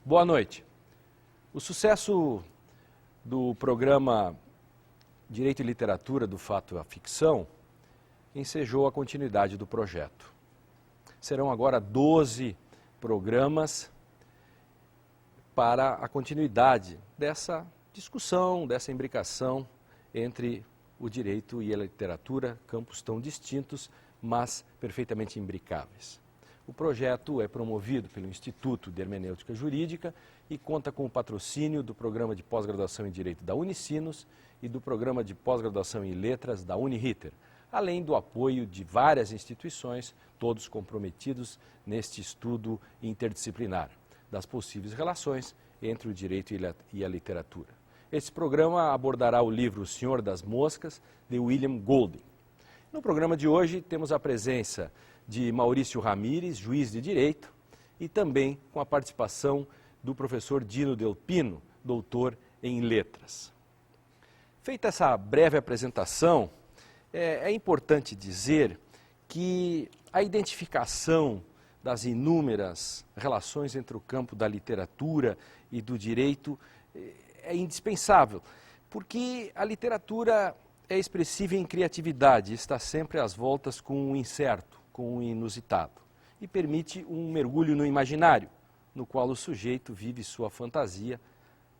Boa noite. O sucesso do programa Direito e Literatura do Fato à Ficção ensejou a continuidade do projeto. Serão agora 12 programas para a continuidade dessa discussão, dessa imbricação entre o direito e a literatura, campos tão distintos, mas perfeitamente imbricáveis. O projeto é promovido pelo Instituto de Hermenêutica Jurídica e conta com o patrocínio do Programa de Pós-Graduação em Direito da Unicinos e do Programa de Pós-Graduação em Letras da Uniriter, além do apoio de várias instituições, todos comprometidos neste estudo interdisciplinar das possíveis relações entre o direito e a literatura. Esse programa abordará o livro O Senhor das Moscas, de William Golding. No programa de hoje temos a presença de Maurício Ramires, juiz de direito, e também com a participação do professor Dino Delpino, doutor em letras. Feita essa breve apresentação, é importante dizer que a identificação das inúmeras relações entre o campo da literatura e do direito é indispensável, porque a literatura é expressiva em criatividade, está sempre às voltas com o incerto, com o inusitado, e permite um mergulho no imaginário, no qual o sujeito vive sua fantasia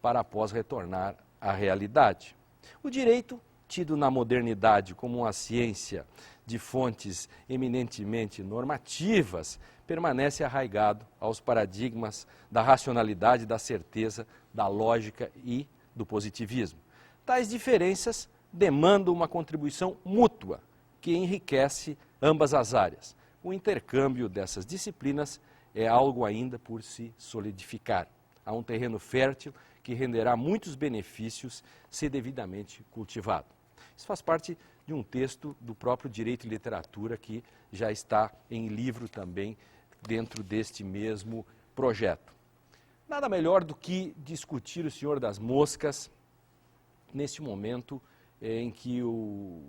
para após retornar à realidade. O direito, tido na modernidade como uma ciência de fontes eminentemente normativas, permanece arraigado aos paradigmas da racionalidade, da certeza, da lógica e do positivismo. Tais diferenças demandam uma contribuição mútua que enriquece ambas as áreas. O intercâmbio dessas disciplinas é algo ainda por se solidificar. Há um terreno fértil que renderá muitos benefícios se devidamente cultivado. Isso faz parte de um texto do próprio Direito e Literatura que já está em livro também dentro deste mesmo projeto. Nada melhor do que discutir o Senhor das Moscas neste momento em que o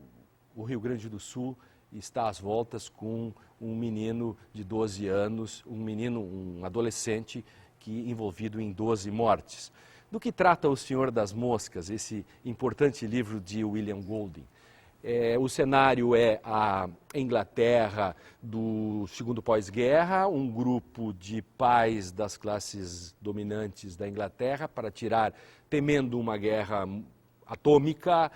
Rio Grande do Sul está às voltas com um menino de 12 anos, um adolescente envolvido em 12 mortes. Do que trata O Senhor das Moscas, esse importante livro de William Golding? O cenário é a Inglaterra do segundo pós-guerra, um grupo de pais das classes dominantes da Inglaterra temendo uma guerra atômica,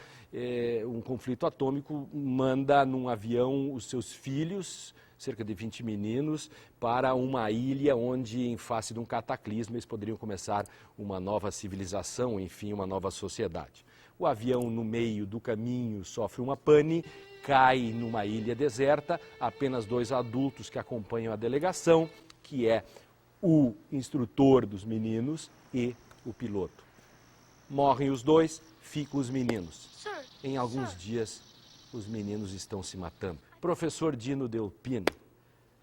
um conflito atômico, manda num avião os seus filhos, cerca de 20 meninos, para uma ilha onde, em face de um cataclismo, eles poderiam começar uma nova civilização, enfim, uma nova sociedade. O avião, no meio do caminho, sofre uma pane, cai numa ilha deserta, apenas 2 adultos que acompanham a delegação, que é o instrutor dos meninos e o piloto. Morrem os 2, ficam os meninos. Em alguns dias, os meninos estão se matando. Professor Dino Delpino,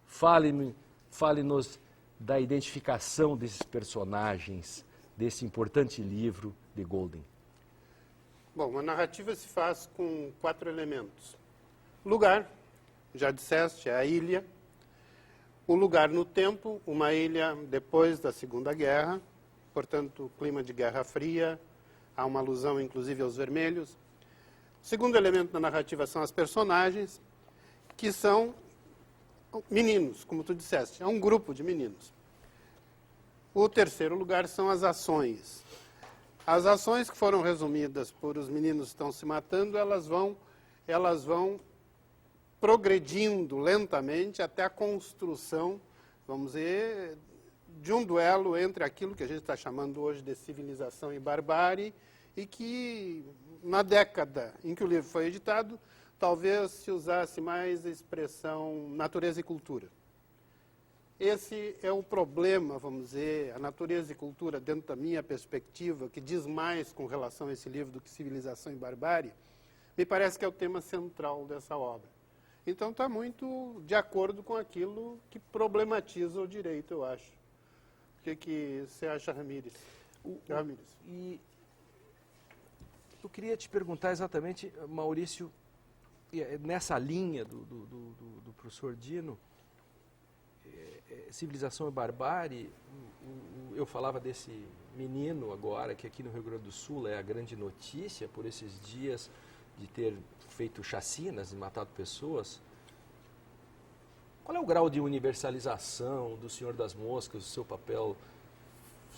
fale-nos da identificação desses personagens, desse importante livro de Golding. Bom, a narrativa se faz com 4 elementos. Lugar, já disseste, é a ilha. O lugar no tempo, uma ilha depois da Segunda Guerra, portanto, clima de Guerra Fria, há uma alusão inclusive aos vermelhos. O segundo elemento da narrativa são as personagens, que são meninos, como tu disseste, é um grupo de meninos. O terceiro lugar são as ações. As ações que foram resumidas por os meninos que estão se matando, elas vão progredindo lentamente até a construção, vamos dizer, de um duelo entre aquilo que a gente está chamando hoje de civilização e barbárie, e que, na década em que o livro foi editado, talvez se usasse mais a expressão natureza e cultura. Esse é o problema, vamos dizer, a natureza e cultura, dentro da minha perspectiva, que diz mais com relação a esse livro do que civilização e barbárie, me parece que é o tema central dessa obra. Então está muito de acordo com aquilo que problematiza o direito, eu acho. O que você acha, Ramires? E eu queria te perguntar exatamente, Maurício, nessa linha do professor Dino, civilização e barbárie, eu falava desse menino agora, que aqui no Rio Grande do Sul é a grande notícia por esses dias de ter feito chacinas e matado pessoas. Qual é o grau de universalização do Senhor das Moscas, o seu papel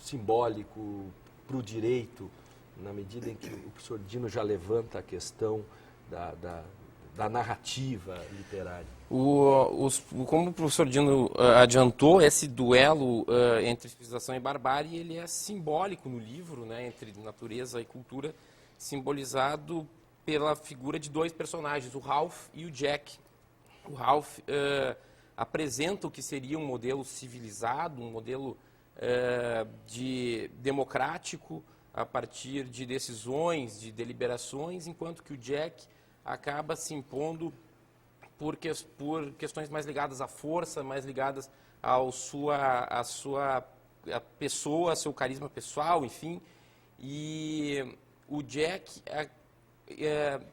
simbólico para o direito, na medida em que o professor Dino já levanta a questão da narrativa literária? Como o professor Dino adiantou, esse duelo entre civilização e barbárie, ele é simbólico no livro, né, entre natureza e cultura, simbolizado pela figura de dois personagens, o Ralph e o Jack. O Ralph apresenta o que seria um modelo civilizado, um modelo democrático, a partir de decisões, de deliberações, enquanto que o Jack acaba se impondo por questões mais ligadas à força, mais ligadas à sua pessoa, seu carisma pessoal, enfim. E o Jack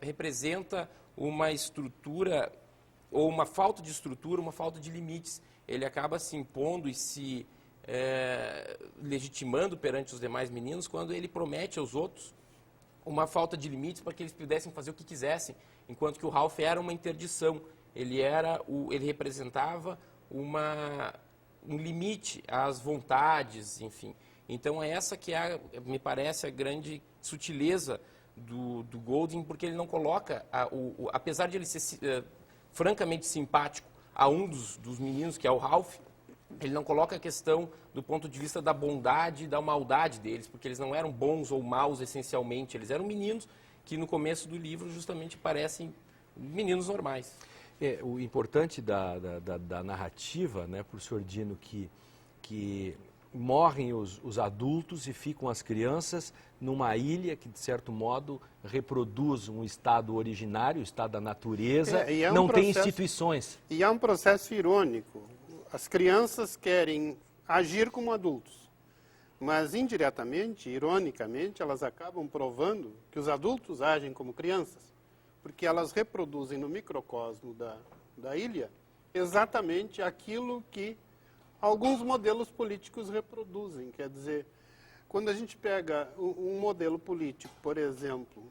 representa uma estrutura, ou uma falta de estrutura, uma falta de limites. Ele acaba se impondo e se legitimando perante os demais meninos quando ele promete aos outros uma falta de limites para que eles pudessem fazer o que quisessem, enquanto que o Ralph era uma interdição. Ele representava um limite às vontades, enfim. Então é essa que me parece a grande sutileza do Golding, porque ele não coloca, apesar de ele ser francamente simpático a um dos meninos, que é o Ralph, ele não coloca a questão do ponto de vista da bondade e da maldade deles, porque eles não eram bons ou maus essencialmente, eles eram meninos que no começo do livro justamente parecem meninos normais. O importante da narrativa, né, professor Dino, que morrem os adultos e ficam as crianças numa ilha que, de certo modo, reproduz um estado originário, o estado da natureza, não tem instituições. E há um processo irônico. As crianças querem agir como adultos, mas indiretamente, ironicamente, elas acabam provando que os adultos agem como crianças, porque elas reproduzem no microcosmo da ilha exatamente aquilo que alguns modelos políticos reproduzem. Quer dizer, quando a gente pega um modelo político, por exemplo,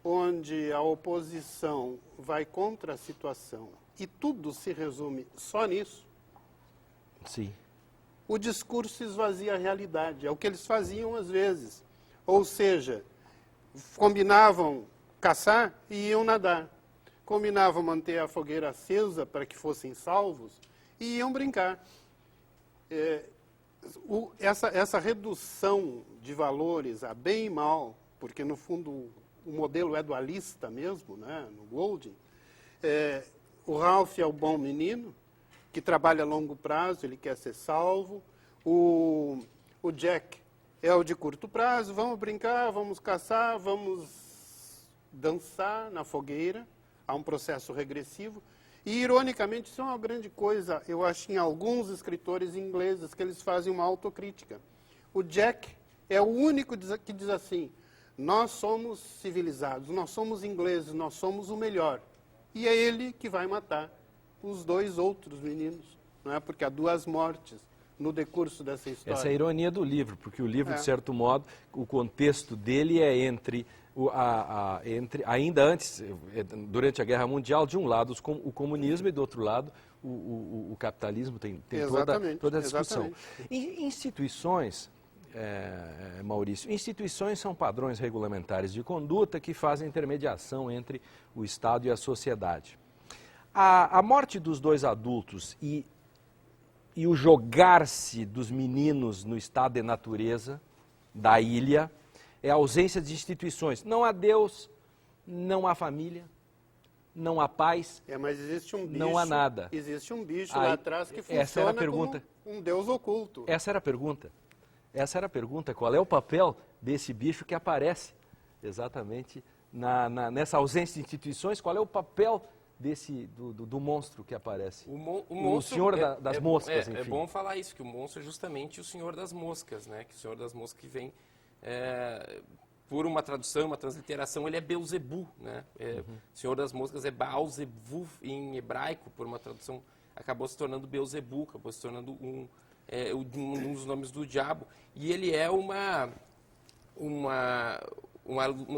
onde a oposição vai contra a situação e tudo se resume só nisso, sim, o discurso esvazia a realidade. É o que eles faziam às vezes. Ou seja, combinavam caçar e iam nadar. Combinavam manter a fogueira acesa para que fossem salvos e iam brincar. Essa redução de valores a bem e mal, porque no fundo o modelo é dualista mesmo, né, no Golding, o Ralph é o bom menino, que trabalha a longo prazo, ele quer ser salvo. O Jack é o de curto prazo, vamos brincar, vamos caçar, vamos dançar na fogueira. Há um processo regressivo. E, ironicamente, isso é uma grande coisa, eu acho, em alguns escritores ingleses, que eles fazem uma autocrítica. O Jack é o único que diz assim: nós somos civilizados, nós somos ingleses, nós somos o melhor. E é ele que vai matar os dois outros meninos, não é? Porque há duas mortes no decurso dessa história. Essa é a ironia do livro, porque o livro, de certo modo, o contexto dele é entre ainda antes, durante a Guerra Mundial, de um lado o comunismo e do outro lado o capitalismo, tem toda a discussão. Instituições, Maurício, instituições são padrões regulamentares de conduta que fazem intermediação entre o Estado e a sociedade. A morte dos dois adultos e o jogar-se dos meninos no estado de natureza da ilha é a ausência de instituições. Não há Deus, não há família, não há paz, mas existe um bicho, não há nada. Existe um bicho lá atrás que funciona essa era a pergunta. Como um Deus oculto. Essa era a pergunta. Essa era a pergunta. Qual é o papel desse bicho que aparece exatamente nessa ausência de instituições? Qual é o papel do monstro que aparece? O senhor das moscas, enfim. É bom falar isso, que o monstro é justamente o senhor das moscas, né? Que o senhor das moscas que vem, por uma tradução, uma transliteração, ele é Beuzebu, né? O senhor das moscas é Baal Zevuv em hebraico, por uma tradução acabou se tornando Beelzebub, acabou se tornando um dos nomes do diabo. E ele é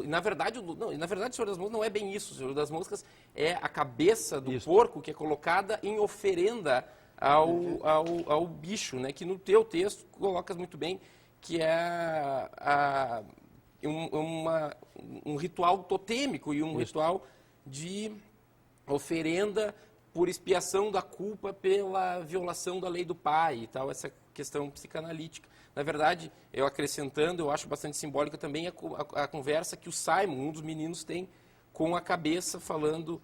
na verdade, o Senhor das Moscas não é bem isso. O Senhor das Moscas é a cabeça do porco que é colocada em oferenda ao bicho, né? Que no teu texto colocas muito bem que é um ritual totêmico e um ritual de oferenda por expiação da culpa pela violação da lei do pai e tal, essa questão psicanalítica. Na verdade, eu acrescentando, eu acho bastante simbólica também a conversa que o Simon, um dos meninos, tem com a cabeça falando,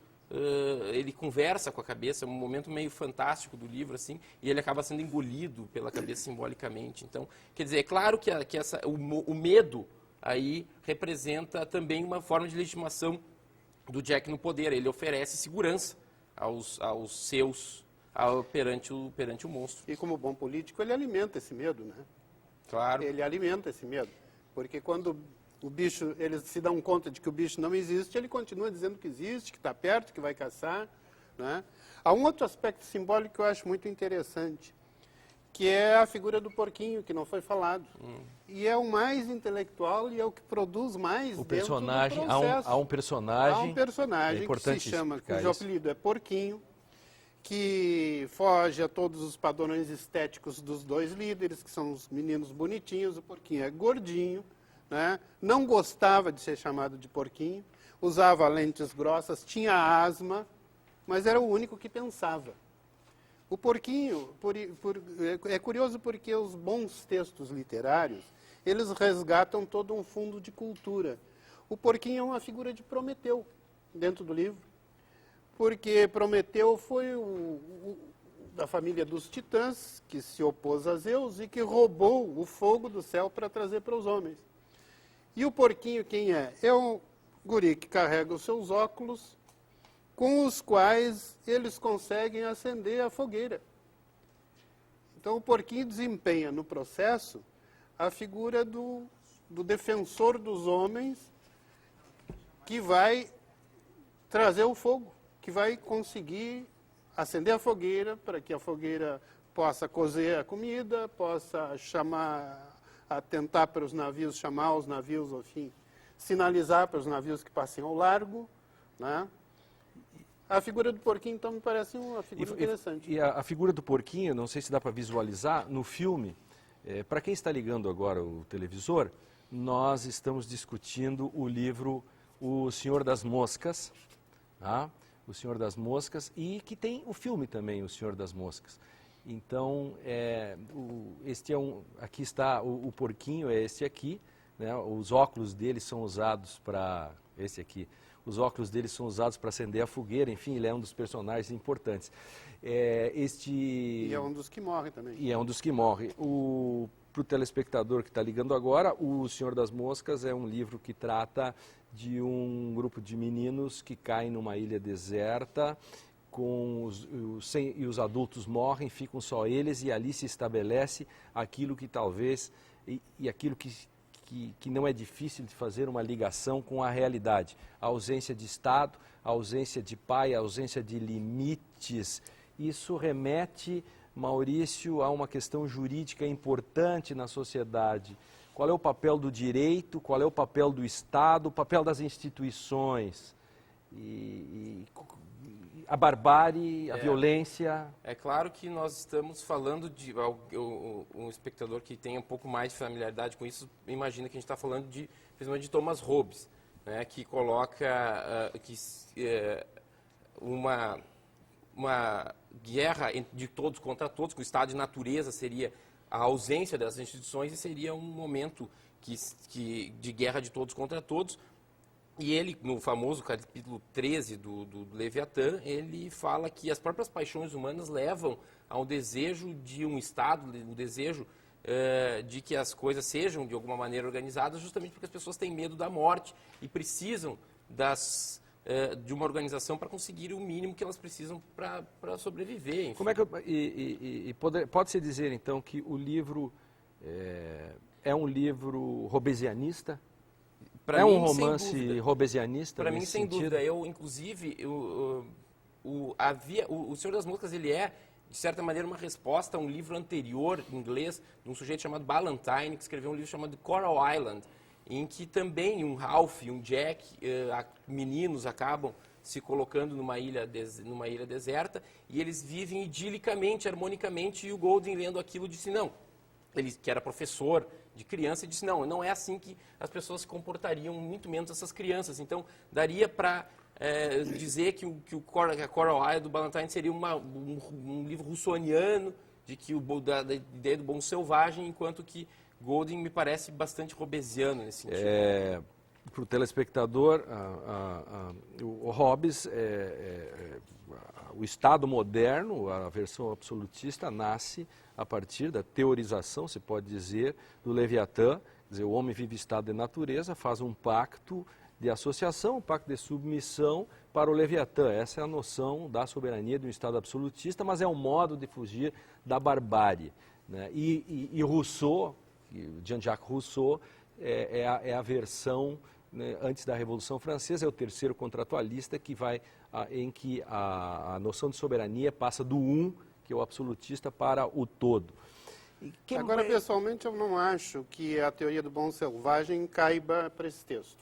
ele conversa com a cabeça, é um momento meio fantástico do livro, assim, e ele acaba sendo engolido pela cabeça simbolicamente. Então, quer dizer, é claro que o medo aí representa também uma forma de legitimação do Jack no poder. Ele oferece segurança aos seus perante o monstro. E como bom político, ele alimenta esse medo, né? Claro. Ele alimenta esse medo. Porque quando o bicho, eles se dão conta de que o bicho não existe, ele continua dizendo que existe, que está perto, que vai caçar, né? Há um outro aspecto simbólico que eu acho muito interessante, que é a figura do porquinho, que não foi falado. E é o mais intelectual e é o que produz mais O dentro personagem, do processo. há um personagem, Há um personagem que se chama, cujo apelido é Porquinho, que foge a todos os padrões estéticos dos dois líderes, que são os meninos bonitinhos. O Porquinho é gordinho, né? Não gostava de ser chamado de Porquinho, usava lentes grossas, tinha asma, mas era o único que pensava. O Porquinho, é curioso porque os bons textos literários, eles resgatam todo um fundo de cultura. O Porquinho é uma figura de Prometeu dentro do livro, porque Prometeu foi da família dos titãs, que se opôs a Zeus e que roubou o fogo do céu para trazer para os homens. E o Porquinho quem é? É um guri que carrega os seus óculos, com os quais eles conseguem acender a fogueira. Então o Porquinho desempenha no processo a figura do defensor dos homens, que vai trazer o fogo, que vai conseguir acender a fogueira, para que a fogueira possa cozer a comida, possa atentar para os navios, chamar os navios, enfim, sinalizar para os navios que passem ao largo, né? A figura do Porquinho, então, me parece uma figura interessante. E a figura do Porquinho, não sei se dá para visualizar, no filme, para quem está ligando agora o televisor, nós estamos discutindo o livro O Senhor das Moscas, tá? O Senhor das Moscas, e que tem o filme também, O Senhor das Moscas. Então, aqui está o Porquinho, é este aqui, né? Os óculos dele são usados para, esse aqui, os óculos dele são usados para acender a fogueira, enfim, ele é um dos personagens importantes. E é um dos que morre também. E é um dos que morre. Para o telespectador que está ligando agora, O Senhor das Moscas é um livro que trata de um grupo de meninos que caem numa ilha deserta, e os adultos morrem, ficam só eles, e ali se estabelece aquilo que talvez, e aquilo que não é difícil de fazer uma ligação com a realidade. A ausência de Estado, a ausência de pai, a ausência de limites. Isso remete, Maurício, a uma questão jurídica importante na sociedade. Qual é o papel do direito, qual é o papel do Estado, o papel das instituições, a barbárie, a violência. É claro que nós estamos falando de um espectador que tem um pouco mais de familiaridade com isso, imagina que a gente está falando principalmente de Thomas Hobbes, né, que coloca uma guerra de todos contra todos, que o estado de natureza seria a ausência das instituições e seria um momento de guerra de todos contra todos. E ele, no famoso capítulo 13 do Leviatã, ele fala que as próprias paixões humanas levam ao desejo de um Estado, o desejo de que as coisas sejam de alguma maneira organizadas, justamente porque as pessoas têm medo da morte e precisam de uma organização para conseguir o mínimo que elas precisam para sobreviver. Enfim. Como é que pode-se dizer então que o livro é um livro hobbesianista? É um romance hobbesianista? Para mim, sem dúvida. Eu, inclusive, o Senhor das Moscas, ele é de certa maneira, uma resposta a um livro anterior, em inglês, de um sujeito chamado Ballantine, que escreveu um livro chamado Coral Island, em que também um Ralph e um Jack, meninos, acabam se colocando numa ilha deserta, e eles vivem idilicamente, harmonicamente, e o Golding, lendo aquilo, disse não. Ele, que era professor de criança, disse não, não é assim que as pessoas se comportariam, muito menos essas crianças. Então, daria para dizer que a Coral Island do Ballantine seria um livro russoniano, da ideia do bom selvagem, enquanto que Golding me parece bastante hobbesiano nesse sentido. Para o telespectador, o Hobbes, o Estado moderno, a versão absolutista, nasce a partir da teorização, se pode dizer, do Leviatã. Quer dizer, o homem vive estado de natureza, faz um pacto de associação, um pacto de submissão para o Leviatã. Essa é a noção da soberania de um Estado absolutista, mas é um modo de fugir da barbárie, né? E Rousseau, Jean-Jacques Rousseau, é a versão, né, antes da Revolução Francesa, é o terceiro contratualista em que a noção de soberania passa do que é o absolutista, para o todo. Agora, pessoalmente, eu não acho que a teoria do bom selvagem caiba para esse texto.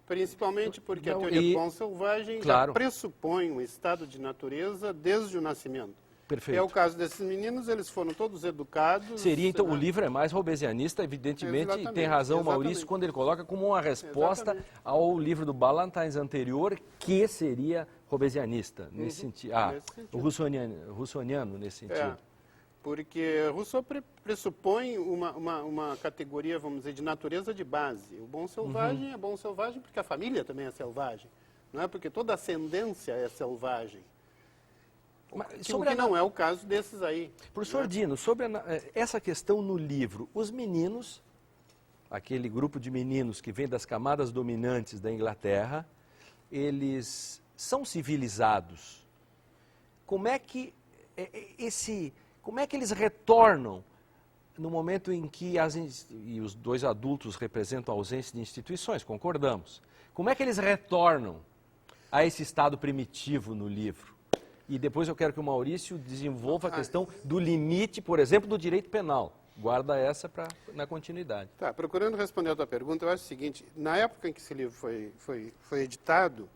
Principalmente porque a teoria do bom selvagem já pressupõe um estado de natureza desde o nascimento. Perfeito. É o caso desses meninos, eles foram todos educados. Seria, então, o livro é mais hobbesianista, evidentemente, e tem razão o Maurício quando ele coloca como uma resposta ao livro do Ballantine anterior, que seria hobbesianista, nesse sentido. O russoniano nesse sentido. Porque Rousseau pressupõe uma categoria, vamos dizer, de natureza de base. O bom selvagem é bom selvagem porque a família também é selvagem, não é porque toda ascendência é selvagem. O que não é o caso desses aí. Professor Dino, sobre essa questão no livro, os meninos, aquele grupo de meninos que vem das camadas dominantes da Inglaterra, eles são civilizados. Como é que eles retornam no momento em que e os dois adultos representam a ausência de instituições, concordamos. Como é que eles retornam a esse estado primitivo no livro? E depois eu quero que o Maurício desenvolva a questão do limite, por exemplo, do direito penal. Guarda essa na continuidade. Tá, procurando responder a tua pergunta, eu acho o seguinte, na época em que esse livro foi editado,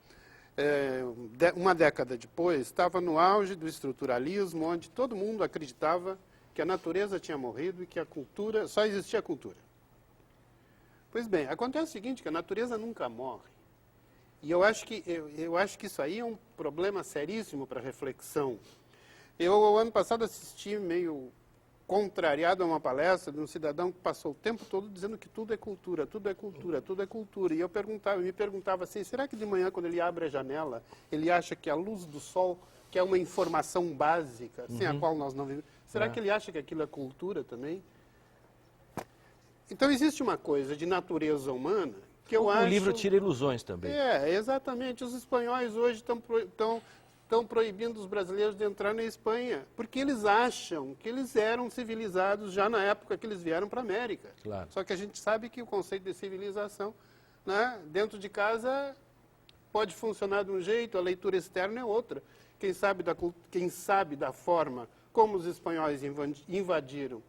uma década depois, estava no auge do estruturalismo, onde todo mundo acreditava que a natureza tinha morrido e que a cultura, só existia a cultura. Pois bem, acontece o seguinte, que a natureza nunca morre. E eu acho que isso aí é um problema seríssimo para reflexão. Eu, ano passado, assisti meio contrariado a uma palestra de um cidadão que passou o tempo todo dizendo que tudo é cultura, tudo é cultura, tudo é cultura. E eu me perguntava assim, será que de manhã, quando ele abre a janela, ele acha que a luz do sol, que é uma informação básica, sem a qual nós não vivemos, será que ele acha que aquilo é cultura também? Então, existe uma coisa de natureza humana que eu acho... O livro tira ilusões também. Exatamente. Os espanhóis hoje estão proibindo os brasileiros de entrar na Espanha, porque eles acham que eles eram civilizados já na época que eles vieram para a América. Claro. Só que a gente sabe que o conceito de civilização, né, dentro de casa pode funcionar de um jeito, a leitura externa é outra. Quem sabe da forma como os espanhóis invadiram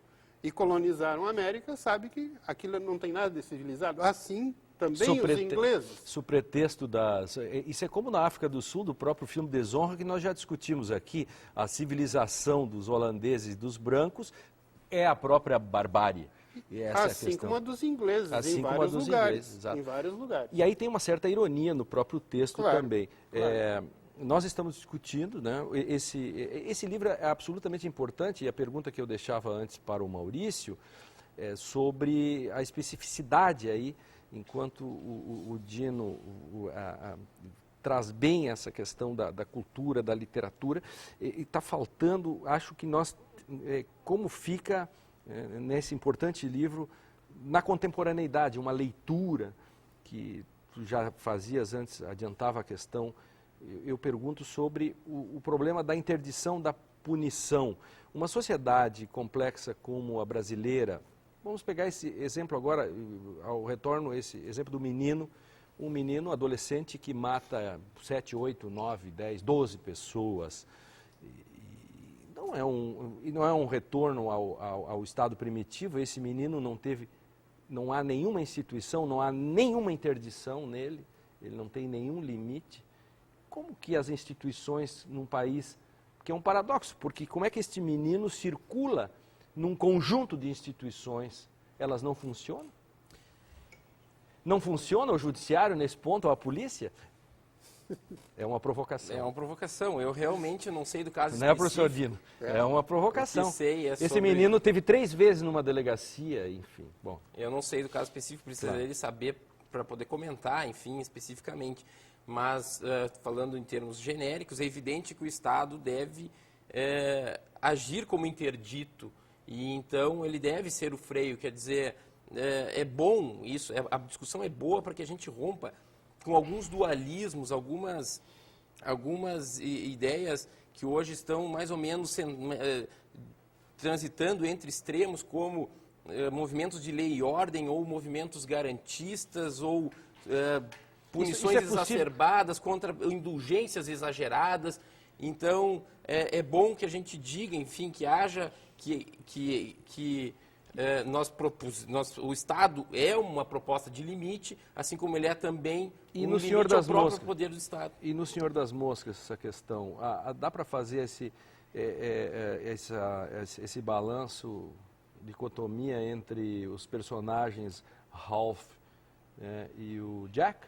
e colonizaram a América, sabe que aquilo não tem nada de civilizado. Assim, também os ingleses. Sob pretexto isso é como na África do Sul, do próprio filme Desonra, que nós já discutimos aqui. A civilização dos holandeses e dos brancos é a própria barbárie. Assim como a dos ingleses, em vários lugares. Em vários lugares. E aí tem uma certa ironia no próprio texto também. Claro. Nós estamos discutindo, né, esse livro é absolutamente importante, e a pergunta que eu deixava antes para o Maurício é sobre a especificidade aí, enquanto o Dino traz bem essa questão da cultura, da literatura, e está faltando, acho que nós, como fica nesse importante livro, na contemporaneidade, uma leitura que tu já fazias antes, adiantava a questão. Eu pergunto sobre o problema da interdição da punição. Uma sociedade complexa como a brasileira, vamos pegar esse exemplo agora, ao retorno, esse exemplo do menino, um menino adolescente que mata 7, 8, 9, 10, 12 pessoas. não é um retorno ao estado primitivo. Esse menino não há nenhuma instituição, não há nenhuma interdição nele, ele não tem nenhum limite. Como que as instituições num país, que é um paradoxo, porque como é que este menino circula num conjunto de instituições, elas não funcionam? Não funciona o judiciário nesse ponto, ou a polícia? É uma provocação. É uma provocação. Eu realmente não sei do caso Não é, específico. professor Dino? É uma provocação. O que sei é Esse sobre... menino teve 3 vezes numa delegacia, enfim. Bom. Eu não sei do caso específico, precisaria Claro. saber para poder comentar, enfim, especificamente. Mas, falando em termos genéricos, é evidente que o Estado deve agir como interdito. E, então, ele deve ser o freio. Quer dizer, é bom isso, a discussão é boa para que a gente rompa com alguns dualismos, algumas ideias que hoje estão mais ou menos transitando entre extremos, como movimentos de lei e ordem, ou movimentos garantistas, ou punições isso é possível? exacerbadas contra indulgências exageradas. Então, é bom que a gente diga, enfim, que haja, o Estado é uma proposta de limite, assim como ele é também E um no limite Senhor ao das próprio Moscas? poder do Estado. E no Senhor das Moscas, essa questão, dá para fazer esse balanço, dicotomia entre os personagens Ralph e o Jack?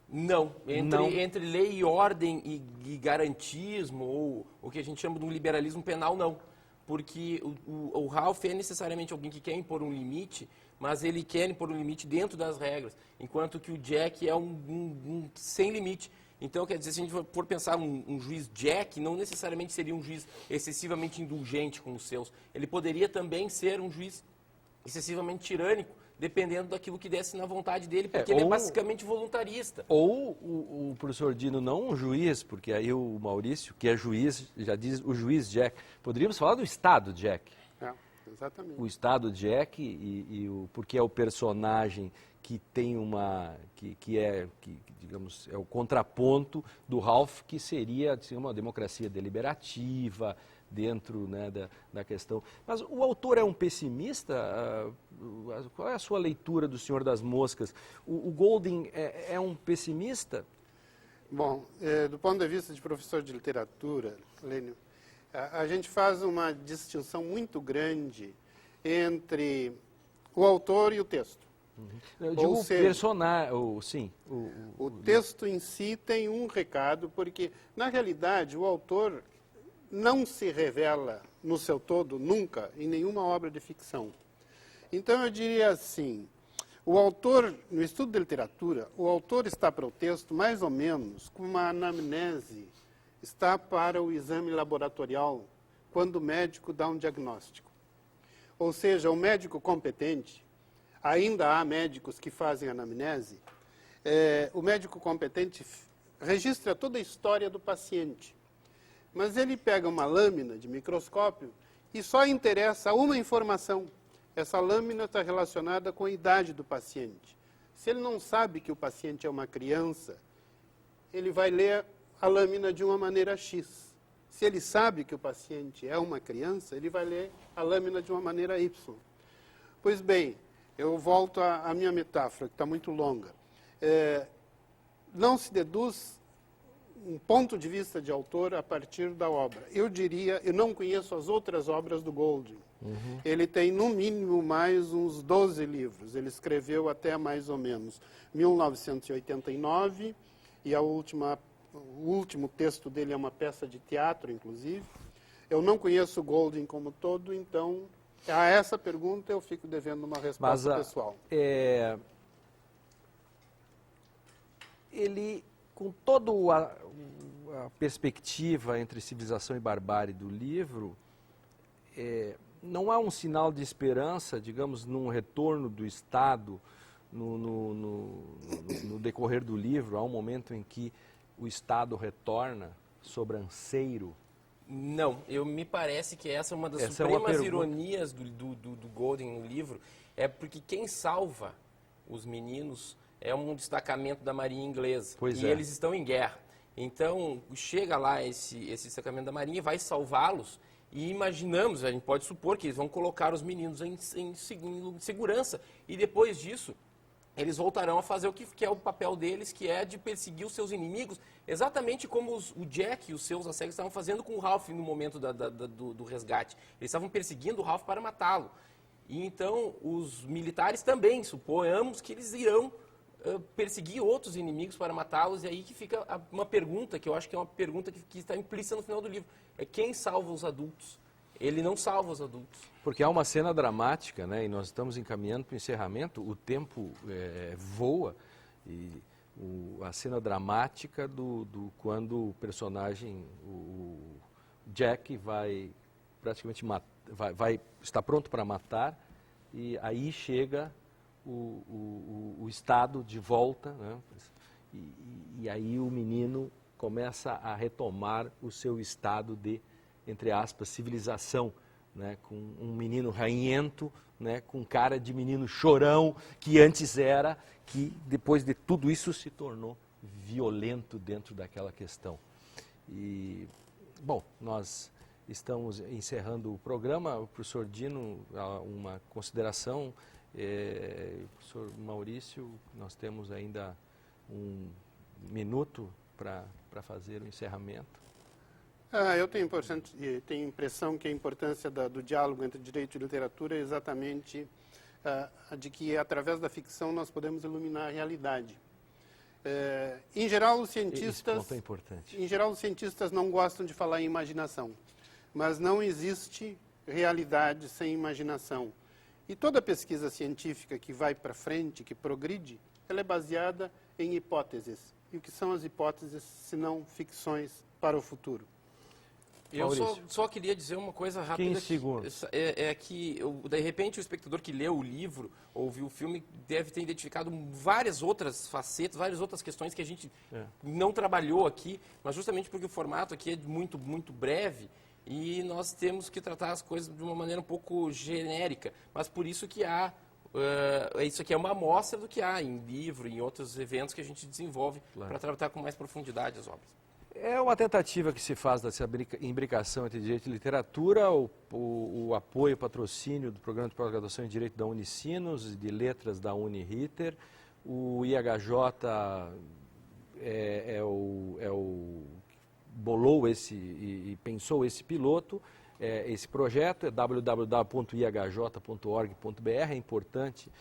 Não. Não. Entre lei e ordem e garantismo, ou o que a gente chama de um liberalismo penal, não. Porque o Ralph é necessariamente alguém que quer impor um limite, mas ele quer impor um limite dentro das regras, enquanto que o Jack é um sem limite. Então, quer dizer, se a gente for pensar um juiz Jack, não necessariamente seria um juiz excessivamente indulgente com os seus. Ele poderia também ser um juiz excessivamente tirânico, dependendo daquilo que desse na vontade dele, porque ele é basicamente voluntarista. Ou o professor Dino, não um juiz, porque aí o Maurício, que é juiz, já diz o juiz Jack. Poderíamos falar do Estado Jack. Exatamente. O Estado Jack, porque é o personagem que tem digamos, é o contraponto do Ralph, que seria assim, uma democracia deliberativa, dentro, né, da questão. Mas o autor é um pessimista? Qual é a sua leitura do Senhor das Moscas? O Golding é um pessimista? Bom, do ponto de vista de professor de literatura, Lênio, a gente faz uma distinção muito grande entre o autor e o texto. Eu digo Ou o seja, personagem, sim. O texto em si tem um recado, porque, na realidade, o autor não se revela no seu todo, nunca, em nenhuma obra de ficção. Então, eu diria assim, o autor, no estudo de literatura, o autor está para o texto mais ou menos como uma anamnese está para o exame laboratorial, quando o médico dá um diagnóstico. Ou seja, o médico competente, ainda há médicos que fazem anamnese, o médico competente registra toda a história do paciente. Mas ele pega uma lâmina de microscópio e só interessa uma informação. Essa lâmina está relacionada com a idade do paciente. Se ele não sabe que o paciente é uma criança, ele vai ler a lâmina de uma maneira X. Se ele sabe que o paciente é uma criança, ele vai ler a lâmina de uma maneira Y. Pois bem, eu volto à minha metáfora, que está muito longa. Não se deduz um ponto de vista de autor a partir da obra. Eu diria, eu não conheço as outras obras do Golding. Ele tem, no mínimo, mais uns 12 livros. Ele escreveu até mais ou menos 1989, e o último texto dele é uma peça de teatro, inclusive. Eu não conheço o Golding como todo, então, a essa pergunta eu fico devendo uma resposta pessoal. Ele, com toda a perspectiva entre civilização e barbárie do livro, não há um sinal de esperança, digamos, num retorno do Estado no decorrer do livro. Há um momento em que o Estado retorna sobranceiro. Não, me parece que essa é uma das supremas ironias do Golding no livro, porque quem salva os meninos é um destacamento da Marinha Inglesa, eles estão em guerra. Então, chega lá esse destacamento da Marinha, vai salvá-los e imaginamos, a gente pode supor que eles vão colocar os meninos em segurança e depois disso eles voltarão a fazer o que é o papel deles, que é de perseguir os seus inimigos, exatamente como o Jack e os seus asseclas estavam fazendo com o Ralph no momento do resgate. Eles estavam perseguindo o Ralph para matá-lo. E então os militares também, suponhamos que eles irão perseguir outros inimigos para matá-los, e aí que fica uma pergunta, que eu acho que é uma pergunta que está implícita no final do livro, é quem salva os adultos? Ele não salva os adultos. Porque há uma cena dramática, né, e nós estamos encaminhando para o encerramento, o tempo voa, e a cena dramática do quando o personagem, o Jack, vai praticamente está pronto para matar, e aí chega o Estado de volta, né, e aí o menino começa a retomar o seu estado de, entre aspas, civilização, né, com um menino ranhento, né, com cara de menino chorão, que antes era, que depois de tudo isso se tornou violento dentro daquela questão. E, bom, nós estamos encerrando o programa. O professor Dino, uma consideração. Professor Maurício, nós temos ainda um minuto para fazer o encerramento. Eu tenho a impressão que a importância do diálogo entre direito e literatura é exatamente a de que, através da ficção, nós podemos iluminar a realidade. Em geral, os cientistas, esse ponto é importante. Em geral, os cientistas não gostam de falar em imaginação, mas não existe realidade sem imaginação. E toda pesquisa científica que vai para frente, que progride, ela é baseada em hipóteses. E o que são as hipóteses, se não ficções para o futuro? Eu só queria dizer uma coisa rápida. 15 segundos. Que, de repente, o espectador que leu o livro ou viu o filme deve ter identificado várias outras facetas, várias outras questões que a gente não trabalhou aqui, mas justamente porque o formato aqui é muito, muito breve e nós temos que tratar as coisas de uma maneira um pouco genérica. Mas por isso que há... isso aqui é uma amostra do que há em livro, em outros eventos que a gente desenvolve para tratar com mais profundidade as obras. É uma tentativa que se faz dessa imbricação entre direito e literatura, o apoio e patrocínio do Programa de Pós-Graduação em Direito da Unicinos e de Letras da Uniriter. O IHJ bolou e pensou esse piloto, esse projeto, é www.ihj.org.br, é importante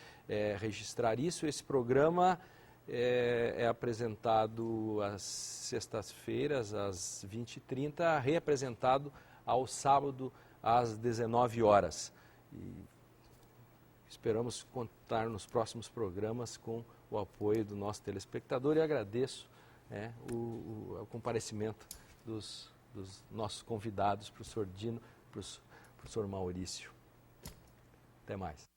registrar isso. Esse programa é apresentado às sextas-feiras, às 20h30, reapresentado ao sábado, às 19 horas. E esperamos contar nos próximos programas com o apoio do nosso telespectador e agradeço o comparecimento dos nossos convidados, professor Dino, professor Maurício. Até mais.